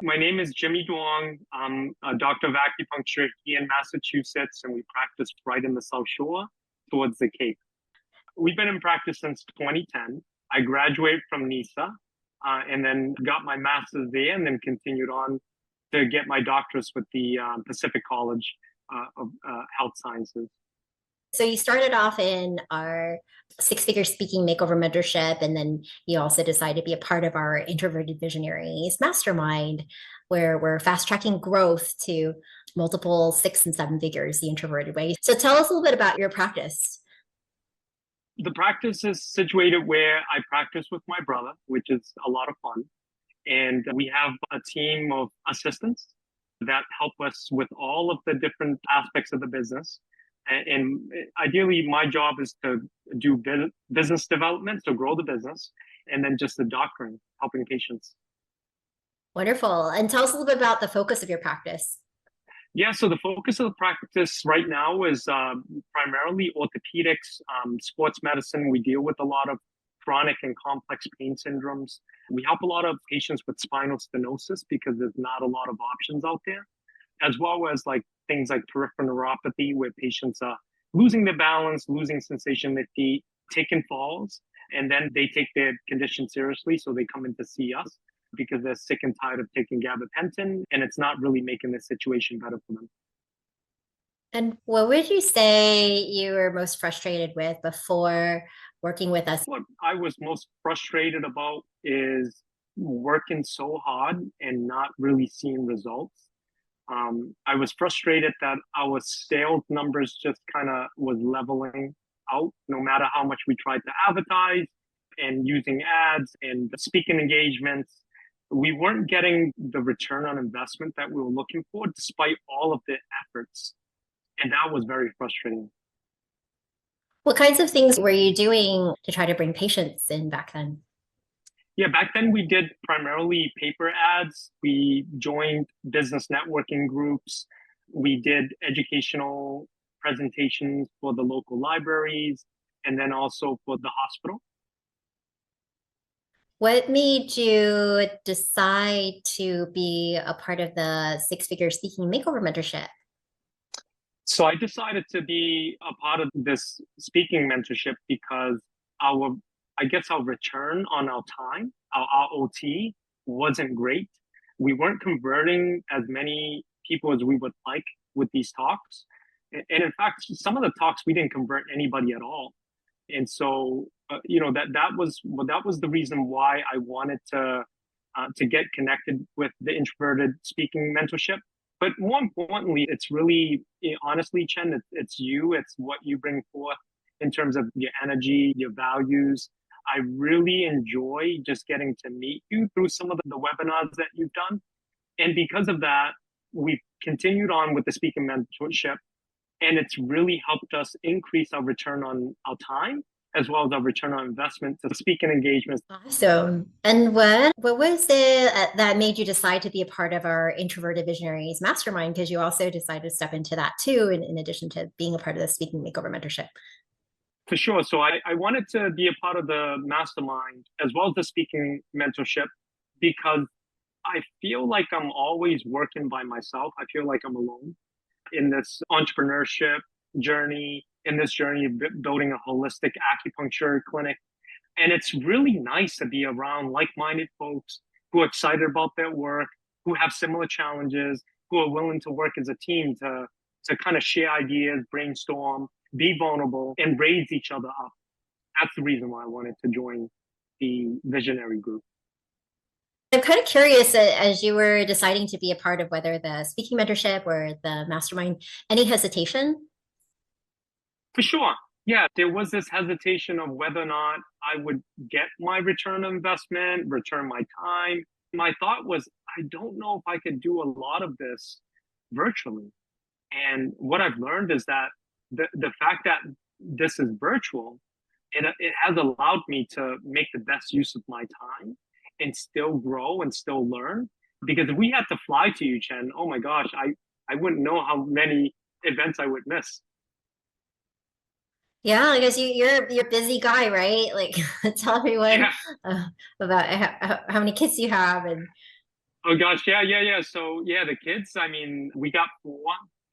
My name is Chung Duong. I'm a doctor of acupuncture here in Massachusetts, and we practice right in the South Shore towards the Cape. We've been in practice since 2010. I graduated from NISA and then got my master's there and then continued on to get my doctorates with the Pacific College of Health Sciences. So you started off in our six-figure speaking makeover mentorship, and then you also decided to be a part of our Introverted Visionaries Mastermind, where we're fast-tracking growth to multiple six and seven figures the introverted way. So tell us a little bit about your practice. The practice is situated where I practice with my brother, which is a lot of fun. And we have a team of assistants that help us with all of the different aspects of the business. And ideally, my job is to do business development, so grow the business, and then just the doctoring, helping patients. Wonderful. And tell us a little bit about the focus of your practice. Yeah, so the focus of the practice right now is primarily orthopedics, sports medicine. We deal with a lot of chronic and complex pain syndromes. We help a lot of patients with spinal stenosis because there's not a lot of options out there, as well as like things like peripheral neuropathy, where patients are losing their balance, losing sensation in their feet, taking falls, and then they take their condition seriously. So they come in to see us because they're sick and tired of taking gabapentin, and it's not really making the situation better for them. And what would you say you were most frustrated with before working with us? What I was most frustrated about is working so hard and not really seeing results. I was frustrated that our sales numbers just kind of was leveling out, no matter how much we tried to advertise and using ads and speaking engagements. We weren't getting the return on investment that we were looking for, despite all of the efforts. And that was very frustrating. What kinds of things were you doing to try to bring patients in back then? Yeah, back then we did primarily paper ads. We joined business networking groups. We did educational presentations for the local libraries and then also for the hospital. What made you decide to be a part of the six-figure speaking makeover mentorship? So I decided to be a part of this speaking mentorship because I guess our return on our time, our ROT, wasn't great. We weren't converting as many people as we would like with these talks. And in fact, some of the talks, we didn't convert anybody at all. And so, that was the reason why I wanted to get connected with the Introverted Speaking Mentorship. But more importantly, it's really, honestly, Chen, it's you, it's what you bring forth in terms of your energy, your values. I really enjoy just getting to meet you through some of the webinars that you've done. And because of that, we've continued on with the speaking mentorship, and it's really helped us increase our return on our time as well as our return on investment to speaking engagements. Awesome. And what was it that made you decide to be a part of our Introverted Visionaries Mastermind? Because you also decided to step into that too, in addition to being a part of the Speaking Makeover Mentorship. For sure. So I wanted to be a part of the mastermind as well as the speaking mentorship because I feel like I'm always working by myself. I feel like I'm alone in this entrepreneurship journey, in this journey of building a holistic acupuncture clinic. And it's really nice to be around like-minded folks who are excited about their work, who have similar challenges, who are willing to work as a team to kind of share ideas, brainstorm, be vulnerable, and raise each other up. That's the reason why I wanted to join the visionary group. I'm kind of curious as you were deciding to be a part of whether the speaking mentorship or the mastermind, any hesitation? For sure. Yeah, there was this hesitation of whether or not I would get my return on investment, return my time. My thought was, I don't know if I could do a lot of this virtually. And what I've learned is that the fact that this is virtual, it has allowed me to make the best use of my time and still grow and still learn. Because if we had to fly to you, Chen, oh my gosh, I wouldn't know how many events I would miss. Yeah, because you're a busy guy, right? Like tell everyone Yeah. about how many kids you have and Oh gosh, yeah. So yeah, the kids, I mean, we got four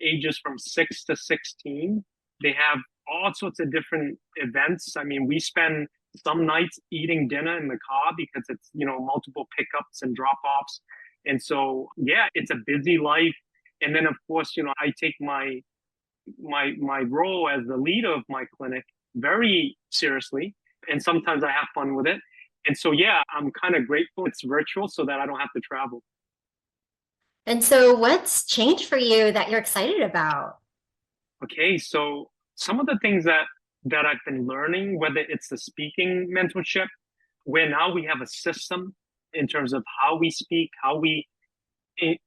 ages from 6 to 16. They have all sorts of different events. I mean, we spend some nights eating dinner in the car because it's, multiple pickups and drop-offs. And so yeah, it's a busy life. And then of course, I take my role as the leader of my clinic very seriously. And sometimes I have fun with it. And so yeah, I'm kind of grateful it's virtual so that I don't have to travel. And so, what's changed for you that you're excited about? Okay, so some of the things that I've been learning, whether it's the speaking mentorship, where now we have a system in terms of how we speak, it,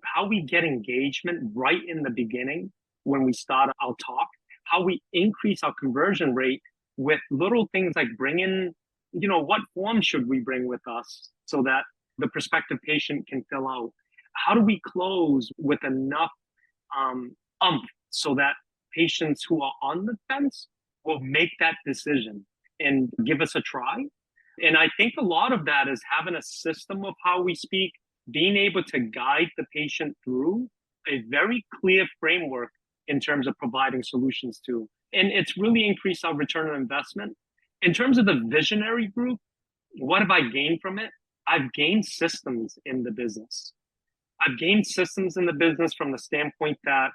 how we get engagement right in the beginning when we start our talk, how we increase our conversion rate with little things like bringing, what form should we bring with us so that the prospective patient can fill out? How do we close with enough umph so that patients who are on the fence will make that decision and give us a try? And I think a lot of that is having a system of how we speak, being able to guide the patient through a very clear framework in terms of providing solutions to. And it's really increased our return on investment. In terms of the visionary group, what have I gained from it? I've gained systems in the business. I've gained systems in the business from the standpoint that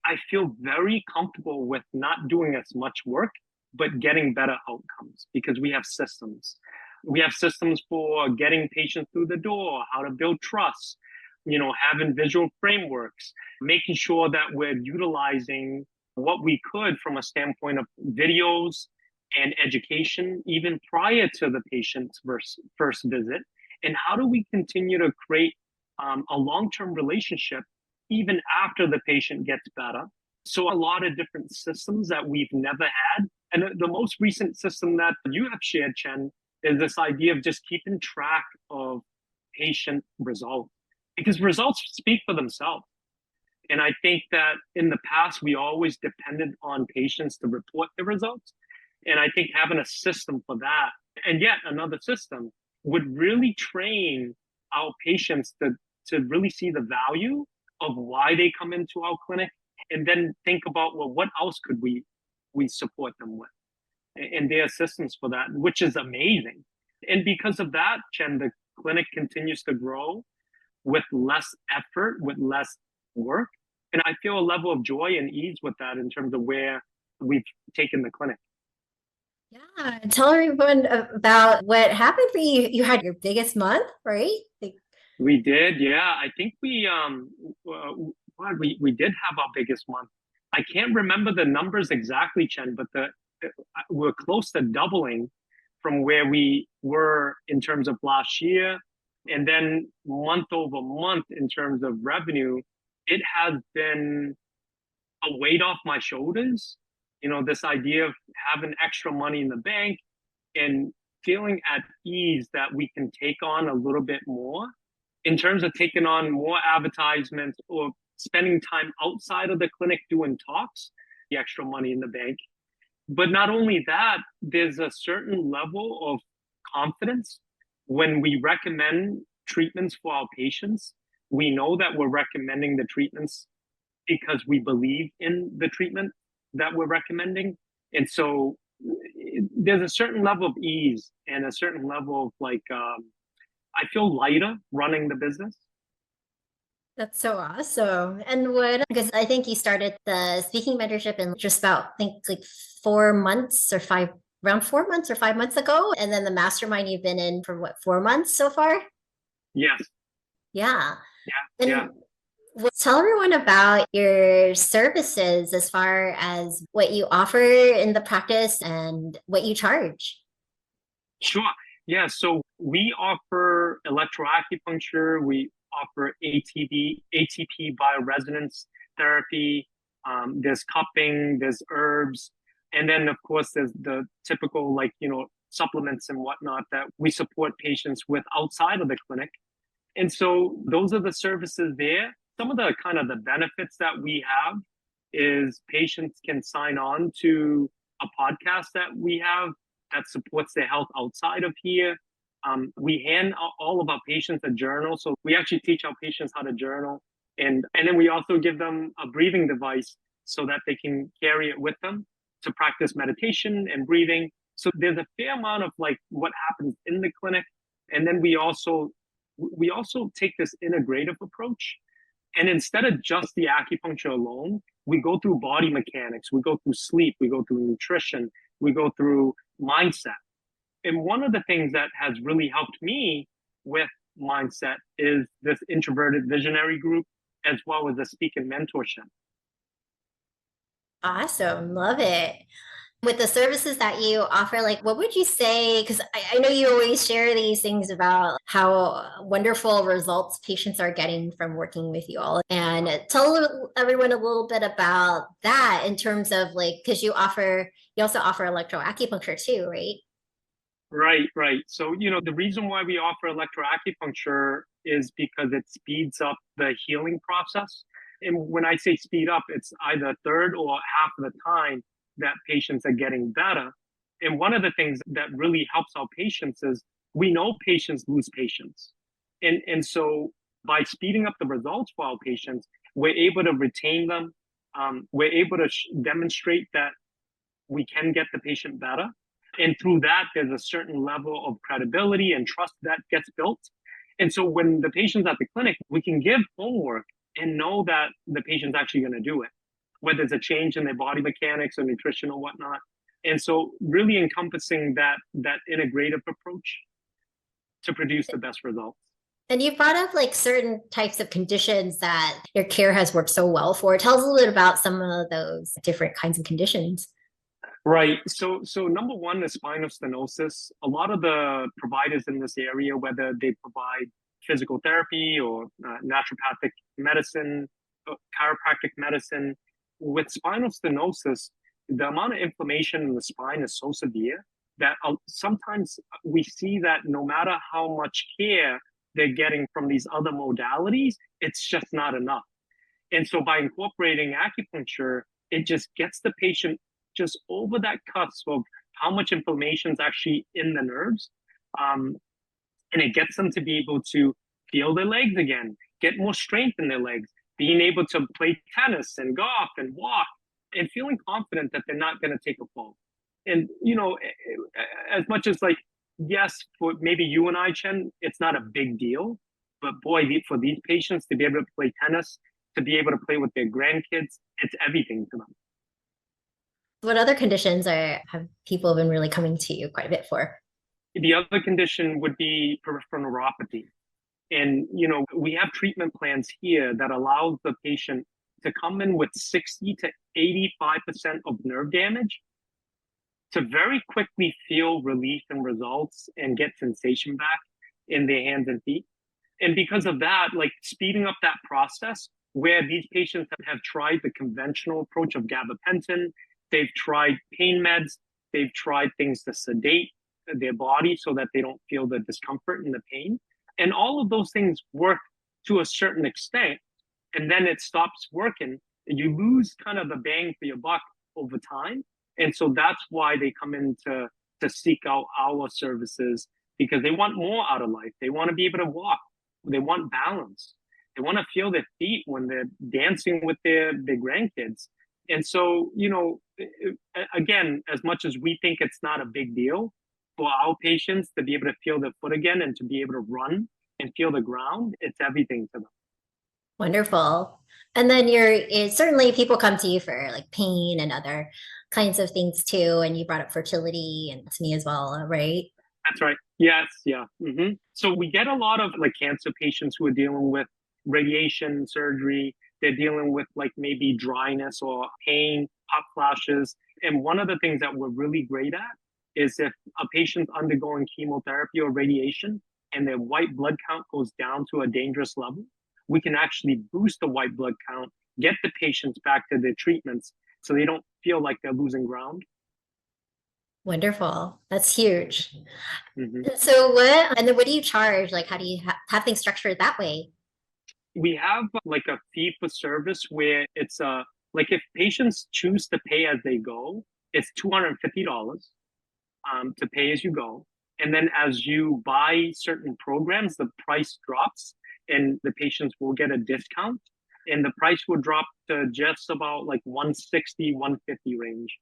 I feel very comfortable with not doing as much work, but getting better outcomes because we have systems. We have systems for getting patients through the door, how to build trust, having visual frameworks, making sure that we're utilizing what we could from a standpoint of videos and education, even prior to the patient's first visit. And how do we continue to create a long term relationship even after the patient gets better? So, a lot of different systems that we've never had. And the most recent system that you have shared, Chen, is this idea of just keeping track of patient results because results speak for themselves. And I think that in the past, we always depended on patients to report the results. And I think having a system for that and yet another system would really train our patients to really see the value of why they come into our clinic and then think about, well, what else could we support them with? And there are systems for that, which is amazing. And because of that, Chen, the clinic continues to grow with less effort, with less work. And I feel a level of joy and ease with that in terms of where we've taken the clinic. Yeah, tell everyone about what happened for you. You had your biggest month, right? We did, yeah. I think we did have our biggest month. I can't remember the numbers exactly, Chen, but we're close to doubling from where we were in terms of last year. And then month over month in terms of revenue, it has been a weight off my shoulders. This idea of having extra money in the bank and feeling at ease that we can take on a little bit more in terms of taking on more advertisements or spending time outside of the clinic doing talks, the extra money in the bank. But not only that, there's a certain level of confidence when we recommend treatments for our patients. We know that we're recommending the treatments because we believe in the treatment that we're recommending. And so there's a certain level of ease and a certain level of I feel lighter running the business. That's so awesome. And because I think you started the speaking mentorship in just about, I think like 4 months or around 4 months or 5 months ago. And then the mastermind you've been in for what, 4 months so far? Yes. Yeah. Yeah. And Yeah. tell everyone about your services as far as what you offer in the practice and what you charge. Sure. Yeah. So we offer electroacupuncture. We offer ATP bioresonance therapy. There's cupping, there's herbs. And then, of course, there's the typical, supplements and whatnot that we support patients with outside of the clinic. And so those are the services there. Some of the kind of the benefits that we have is patients can sign on to a podcast that we have that supports their health outside of here. We hand all of our patients a journal. So we actually teach our patients how to journal. And then we also give them a breathing device so that they can carry it with them to practice meditation and breathing. So there's a fair amount of like what happens in the clinic. And then we also take this integrative approach. And instead of just the acupuncture alone, we go through body mechanics, we go through sleep, we go through nutrition, we go through mindset. And one of the things that has really helped me with mindset is this introverted visionary group, as well as the speaking mentorship. Awesome. Love it. With the services that you offer, like what would you say? Because I know you always share these things about how wonderful results patients are getting from working with you all. And tell everyone a little bit about that in terms of like, because you also offer electroacupuncture too, right? Right. So, the reason why we offer electroacupuncture is because it speeds up the healing process. And when I say speed up, it's either a third or half of the time that patients are getting better. And one of the things that really helps our patients is we know patients lose patience. And so by speeding up the results for our patients, we're able to retain them. We're able to demonstrate that we can get the patient better. And through that, there's a certain level of credibility and trust that gets built. And so when the patient's at the clinic, we can give homework and know that the patient's actually going to do it, whether it's a change in their body mechanics or nutrition or whatnot. And so really encompassing that integrative approach to produce the best results. And you brought up like certain types of conditions that your care has worked so well for. Tell us a little bit about some of those different kinds of conditions. Right. So number one is spinal stenosis. A lot of the providers in this area, whether they provide physical therapy or naturopathic medicine, chiropractic medicine, with spinal stenosis, the amount of inflammation in the spine is so severe that sometimes we see that no matter how much care they're getting from these other modalities, it's just not enough. And so by incorporating acupuncture, it just gets the patient just over that cusp of how much inflammation is actually in the nerves. And it gets them to be able to feel their legs again, get more strength in their legs, being able to play tennis and golf and walk and feeling confident that they're not going to take a fall. And, as much as like, yes, for maybe you and I, Chen, it's not a big deal. But boy, for these patients to be able to play tennis, to be able to play with their grandkids, it's everything to them. What other conditions have people been really coming to you quite a bit for? The other condition would be peripheral neuropathy. And, we have treatment plans here that allows the patient to come in with 60 to 85% of nerve damage to very quickly feel relief and results and get sensation back in their hands and feet. And because of that, like speeding up that process where these patients have tried the conventional approach of gabapentin, they've tried pain meds, they've tried things to sedate their body so that they don't feel the discomfort and the pain. And all of those things work to a certain extent, and then it stops working, and you lose kind of the bang for your buck over time. And so that's why they come in to seek out our services, because they want more out of life. They want to be able to walk. They want balance. They want to feel their feet when they're dancing with their grandkids. And so, again, as much as we think it's not a big deal, for our patients to be able to feel their foot again and to be able to run and feel the ground, it's everything to them. Wonderful. And then certainly people come to you for like pain and other kinds of things too. And you brought up fertility and to me as well, right? That's right. Yes. Yeah. Mm-hmm. So we get a lot of like cancer patients who are dealing with radiation surgery. They're dealing with like maybe dryness or pain, hot flashes. And one of the things that we're really great at is if a patient's undergoing chemotherapy or radiation and their white blood count goes down to a dangerous level, we can actually boost the white blood count, get the patients back to their treatments so they don't feel like they're losing ground. Wonderful. That's huge. Mm-hmm. So what do you charge? Like, how do you have things structured that way? We have like a fee for service where it's like if patients choose to pay as they go, it's $250 to pay as you go. And then as you buy certain programs, the price drops and the patients will get a discount. And the price will drop to just about like 160, 150 range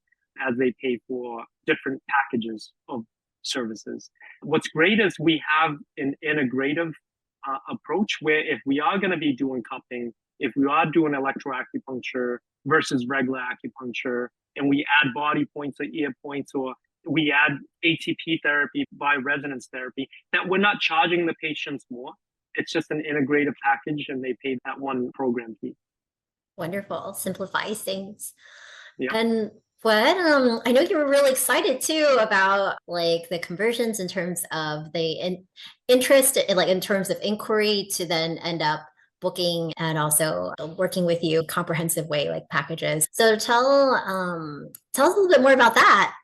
as they pay for different packages of services. What's great is we have an integrative approach where if we are going to be doing cupping, if we are doing electroacupuncture versus regular acupuncture, and we add body points or ear points, or we add ATP therapy, bioresonance therapy, that we're not charging the patients more. It's just an integrative package and they pay that one program fee. Wonderful. Simplifies things. Yeah. And what I know you were really excited too about like the conversions in terms of the interest, like in terms of inquiry to then end up booking and also working with you comprehensive way, like packages. So tell us a little bit more about that.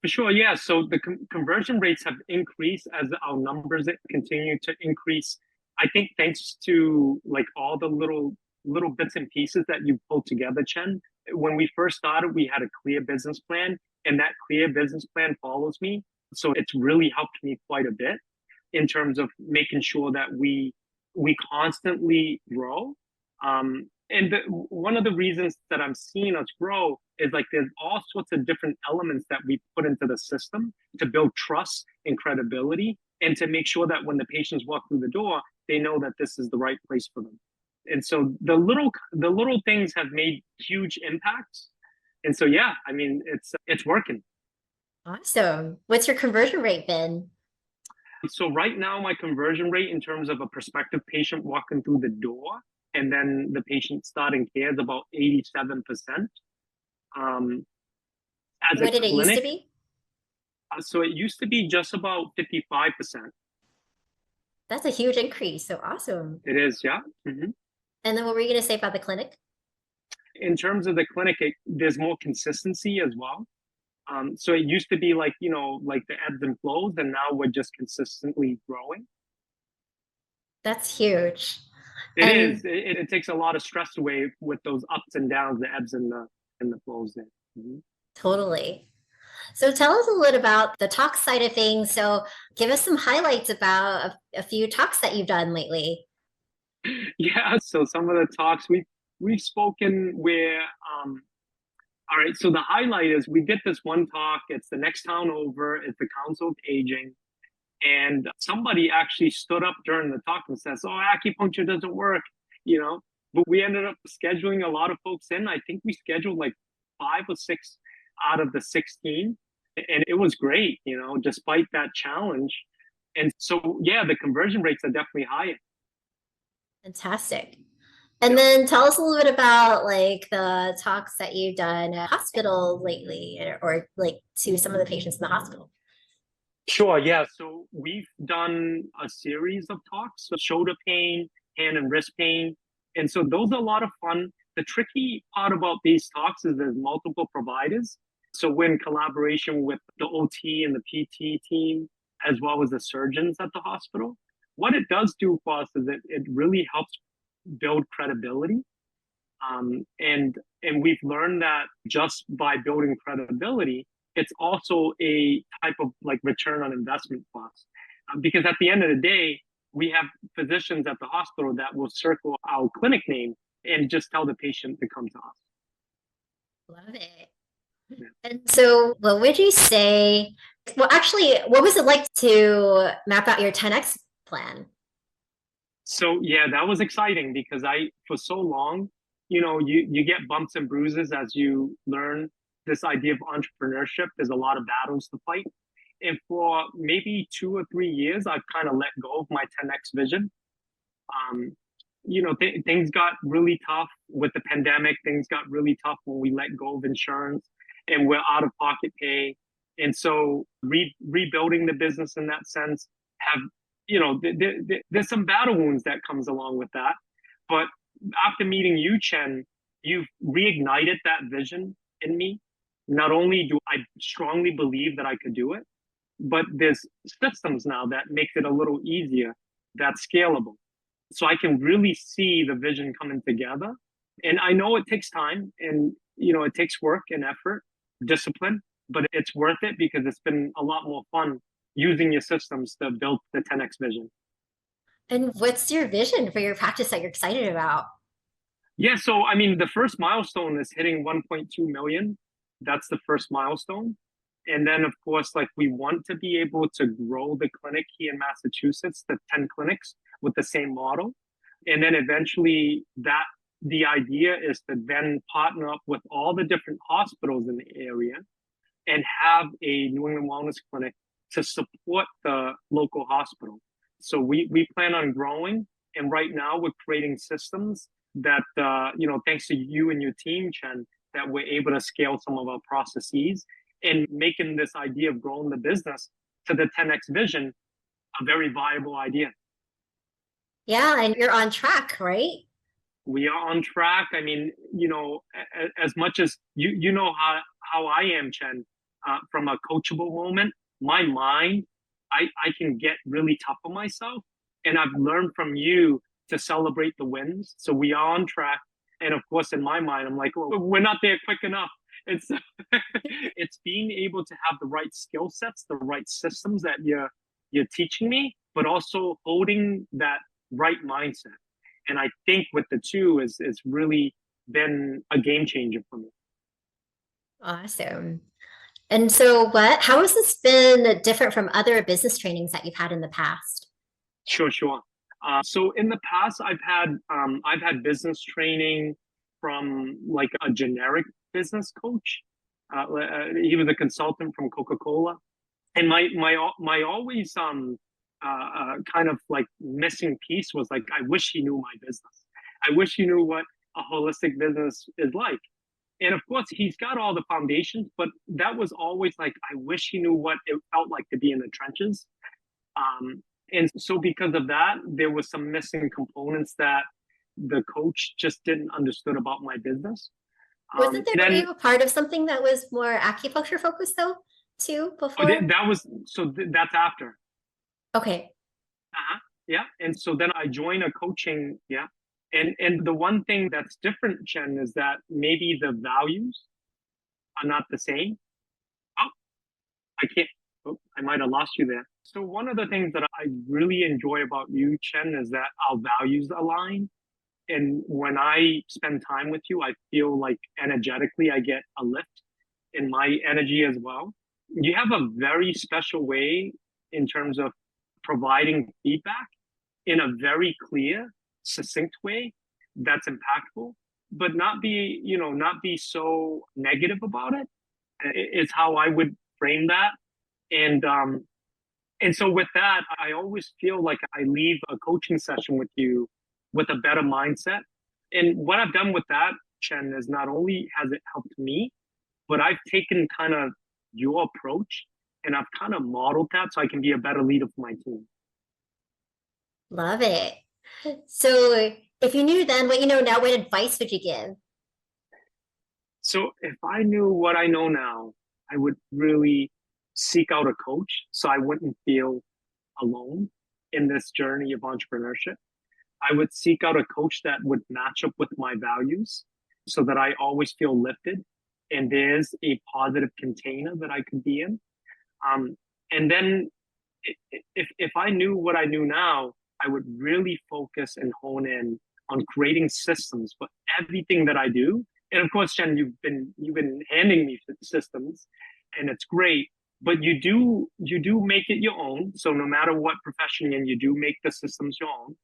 For sure, yeah. So the conversion rates have increased as our numbers continue to increase. I think thanks to like all the little bits and pieces that you pulled together, Chen. When we first started, we had a clear business plan, and that clear business plan follows me. So it's really helped me quite a bit in terms of making sure that we constantly grow. And one of the reasons that I'm seeing us grow is like there's all sorts of different elements that we put into the system to build trust and credibility, and to make sure that when the patients walk through the door, they know that this is the right place for them. And so the little things have made huge impacts. And so yeah, I mean it's working. Awesome. What's your conversion rate been? So right now, my conversion rate in terms of a prospective patient walking through the door and then the patient starting care is about 87%. As What a did it used to clinic, be? so it used to be just about 55%. That's a huge increase. So awesome. It is, yeah. Mm-hmm. And then what were you going to say about the clinic? In terms of the clinic, there's more consistency as well. So it used to be like, like the ebbs and flows, and now we're just consistently growing. That's huge. It And is. It takes a lot of stress away with those ups and downs, the ebbs and the flows there. Mm-hmm. totally. So tell us a little about the talk side of things. So give us some highlights about a few talks that you've done lately. Yeah. So some of the talks we've spoken where all right, so the highlight is we did this one talk. It's the next town over. It's the Council of Aging. And somebody actually stood up during the talk and says, "Oh, acupuncture doesn't work," you know. But we ended up scheduling a lot of folks in. I think we scheduled like 5 or 6 out of the 16. And it was great, despite that challenge. And so, yeah, the conversion rates are definitely higher. Fantastic. And Yeah. then tell us a little bit about like the talks that you've done at hospital lately or like to some of the patients in the hospital. Sure, yeah. So we've done a series of talks, so shoulder pain, hand and wrist pain. And so those are a lot of fun. The tricky part about these talks is there's multiple providers. So we're in collaboration with the OT and the PT team, as well as the surgeons at the hospital. What it does do for us is it really helps build credibility. And we've learned that just by building credibility, it's also a type of like return on investment for us. Because at the end of the day, we have physicians at the hospital that will circle our clinic name and just tell the patient to come to us. Love it. Yeah. And so, what would you say? Well, actually, what was it like to map out your 10x plan? So yeah, that was exciting because for so long, you get bumps and bruises as you learn this idea of entrepreneurship. There's a lot of battles to fight. And for maybe 2 or 3 years, I've kind of let go of my 10x vision. Things got really tough with the pandemic. Things got really tough when we let go of insurance and we're out of pocket pay. And so rebuilding the business in that sense there's some battle wounds that comes along with that. But after meeting you, Chen, you've reignited that vision in me. Not only do I strongly believe that I could do it, but there's systems now that makes it a little easier, that's scalable. So I can really see the vision coming together. And I know it takes time and, it takes work and effort, discipline, but it's worth it because it's been a lot more fun using your systems to build the 10x vision. And what's your vision for your practice that you're excited about? Yeah, so I mean, the first milestone is hitting 1.2 million. That's the first milestone. And then, of course, like we want to be able to grow the clinic here in Massachusetts, the 10 clinics with the same model. And then eventually the idea is to then partner up with all the different hospitals in the area and have a New England Wellness Clinic to support the local hospital. So we plan on growing, and right now we're creating systems that thanks to you and your team, Chen, that we're able to scale some of our processes and making this idea of growing the business to the 10x vision a very viable idea. Yeah, and you're on track, right? We are on track. I mean, as much as you know how I am, Chen, from a coachable moment, my mind, I can get really tough on myself. And I've learned from you to celebrate the wins. So we are on track. And of course, in my mind, I'm like, well, we're not there quick enough. It's it's being able to have the right skill sets, the right systems that you're teaching me, but also holding that right mindset. And I think with the two is really been a game changer for me. Awesome. And so how has this been different from other business trainings that you've had in the past? Sure. So in the past, I've had business training from like a generic business coach. He was a consultant from Coca-Cola, and my always kind of like missing piece was like, I wish he knew my business. I wish he knew what a holistic business is like. And of course, he's got all the foundations, but that was always like, I wish he knew what it felt like to be in the trenches. And so because of that, there was some missing components that the coach just didn't understood about my business. Wasn't there, were you a part of something that was more acupuncture focused though, too, before? That's after. Okay. Yeah. And so then I joined a coaching. Yeah. And the one thing that's different, Chen, is that maybe the values are not the same. Oh, I can't. Oh, I might have lost you there. So one of the things that I really enjoy about you, Chen, is that our values align. And when I spend time with you, I feel like energetically I get a lift in my energy as well. You have a very special way in terms of providing feedback in a very clear, succinct way that's impactful, but not be so negative about it. Is how I would frame that. And so with that, I always feel like I leave a coaching session with you with a better mindset. And what I've done with that, Chen, is not only has it helped me, but I've taken kind of your approach and I've kind of modeled that so I can be a better leader for my team. Love it. So if you knew then what you know now, what advice would you give? So if I knew what I know now, I would really seek out a coach so I wouldn't feel alone in this journey of entrepreneurship. I would seek out a coach that would match up with my values so that I always feel lifted and there's a positive container that I could be in. And then if I knew what I knew now, I would really focus and hone in on creating systems for everything that I do. And of course, Jen, you've been handing me systems, and it's great. But you do make it your own. So no matter what profession you're in, you do make the systems your own.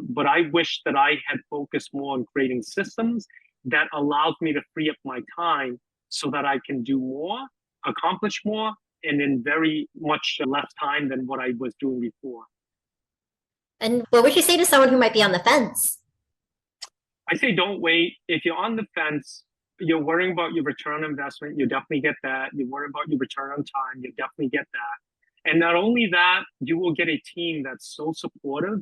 But I wish that I had focused more on creating systems that allows me to free up my time so that I can do more, accomplish more, and in very much less time than what I was doing before. And what would you say to someone who might be on the fence? I say don't wait. If you're on the fence, you're worrying about your return on investment, you definitely get that. You're worried about your return on time, you definitely get that. And not only that, you will get a team that's so supportive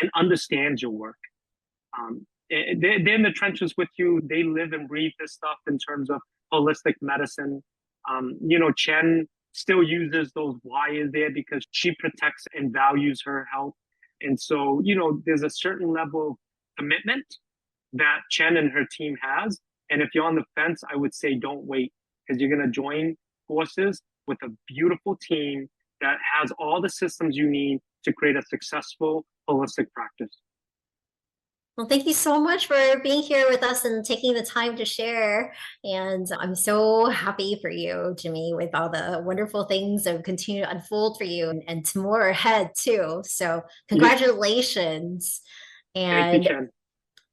and understands your work. They're in the trenches with you. They live and breathe this stuff in terms of holistic medicine. Chen still uses those wires there because she protects and values her health. And so, there's a certain level of commitment that Chen and her team has. And if you're on the fence, I would say don't wait because you're going to join forces with a beautiful team that has all the systems you need to create a successful holistic practice. Well, thank you so much for being here with us and taking the time to share. And I'm so happy for you, Jimmy, with all the wonderful things that continue to unfold for you and to more ahead too. So congratulations. Thank you, And Chen.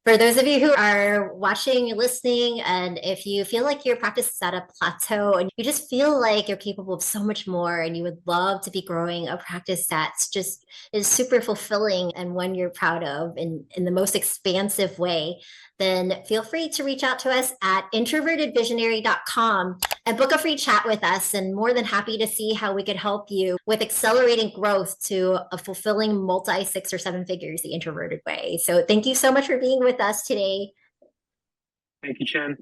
for those of you who are watching, listening, and if you feel like your practice is at a plateau and you just feel like you're capable of so much more and you would love to be growing a practice that's just is super fulfilling and one you're proud of in the most expansive way, then feel free to reach out to us at introvertedvisionary.com and book a free chat with us. And more than happy to see how we could help you with accelerating growth to a fulfilling multi 6 or 7 figures the introverted way. So thank you so much for being with us today. Thank you, Chen.